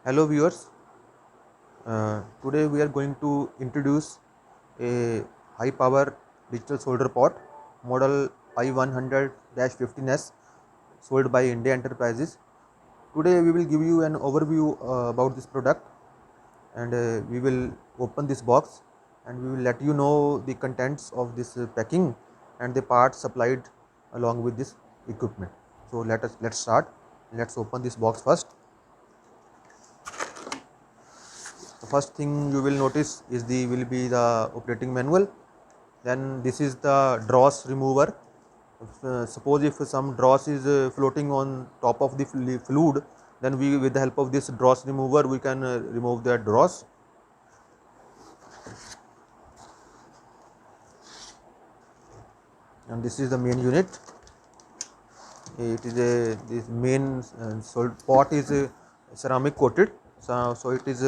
Hello viewers, today we are going to introduce a high power digital solder pot model I100-15S sold by India Enterprises. Today we will give you an overview about this product, and we will open this box and we will let you know the contents of this packing and the parts supplied along with this equipment. So let's start. Let's open this box first. The first thing you will notice is the will be the operating manual. Then this is the dross remover. Suppose if some dross is floating on top of the fluid, then we with the help of this dross remover we can remove that dross. And this is the main unit. It is a this main pot is ceramic coated, so it is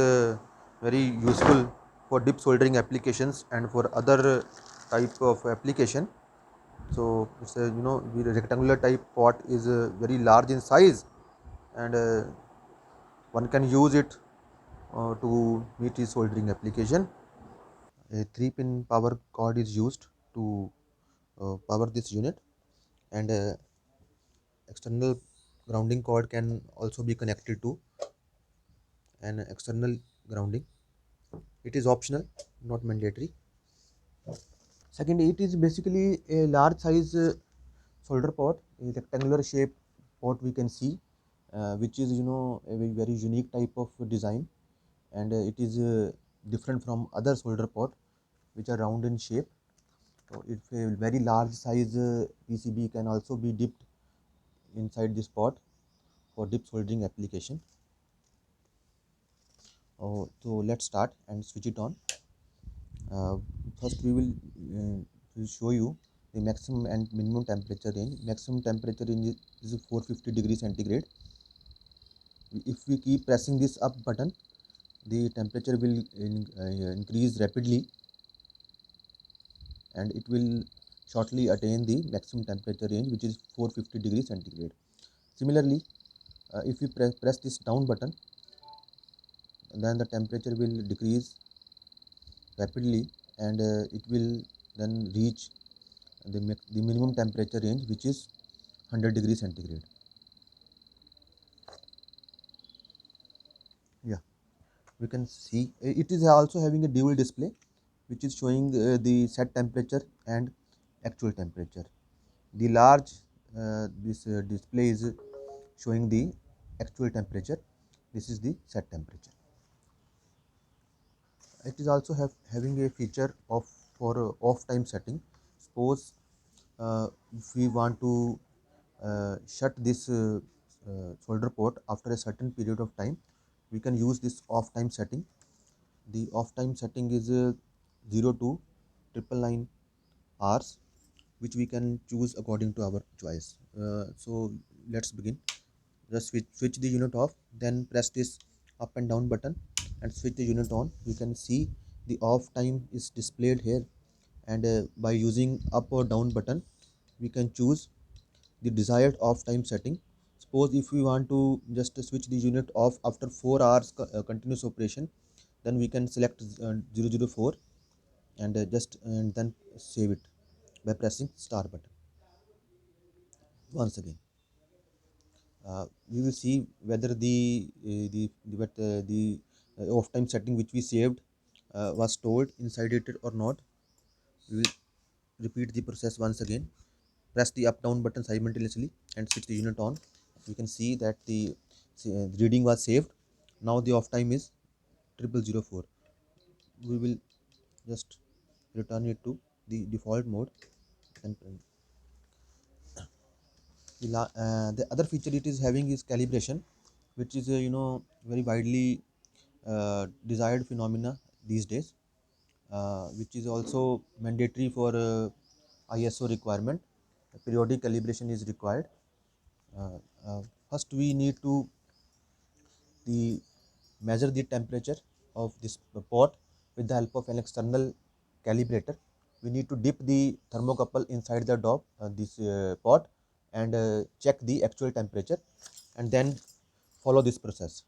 very useful for dip soldering applications and for other type of application. So it's a the rectangular type pot is very large in size, and one can use it to meet his soldering application. A 3-pin power cord is used to power this unit, and external grounding cord can also be connected to an external grounding. It is optional, not mandatory. Second, it is basically a large size solder pot, a rectangular shape pot we can see, which is a very unique type of design, and it is different from other solder pot which are round in shape. So it's a very large size PCB can also be dipped inside this pot for dip soldering application. So let's start and switch it on. First we will show you the maximum and minimum temperature range. Maximum temperature range is 450 degrees centigrade. If we keep pressing this up button, the temperature will increase rapidly, and it will shortly attain the maximum temperature range, which is 450 degrees centigrade. Similarly, if we press this down button, then the temperature will decrease rapidly, and it will then reach the minimum temperature range, which is 100 degrees centigrade. Yeah, we can see it is also having a dual display, which is showing the set temperature and actual temperature. The large this display is showing the actual temperature. This is the set temperature. It is also having a feature of for off time setting. Suppose if we want to shut this solder port after a certain period of time, we can use this off time setting. The off time setting is 0 to 999 hours, which we can choose according to our choice. So let's begin. Just switch the unit off, then press this up and down button and switch the unit on. You can see the off time is displayed here, and by using up or down button we can choose the desired off time setting. Suppose if we want to just switch the unit off after 4 hours continuous operation, then we can select 004 and and then save it by pressing star button once again. We will see whether the off time setting which we saved was stored inside it or not. We will repeat the process once again. Press the up down button simultaneously and switch the unit on. You can see that the reading was saved. Now the off time is 0004. We will just return it to the default mode, and the other feature it is having is calibration, which is very widely desired phenomena these days, which is also mandatory for ISO requirement. Periodic calibration is required. Uh, uh, First, we need to the measure the temperature of this pot with the help of an external calibrator. We need to dip the thermocouple inside the this pot, and check the actual temperature, and then follow this process.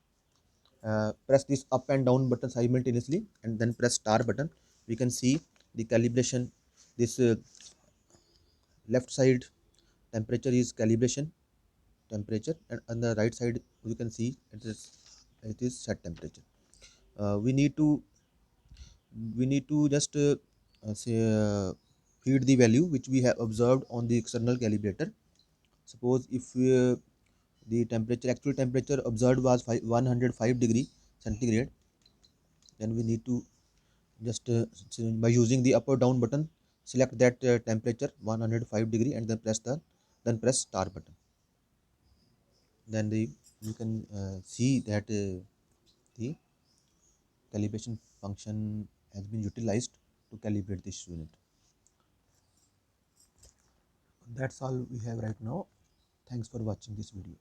press this up and down button simultaneously and then press star button, we can see the calibration. This left side temperature is calibration temperature, and on the right side you can see it is set temperature. We need to just say feed the value which we have observed on the external calibrator. Suppose if the actual temperature observed was 105 degree centigrade, then we need to just by using the up or down button select that temperature 105 degree and then press star button. Then you can see that the calibration function has been utilized to calibrate this unit. That's all we have right now. Thanks for watching this video.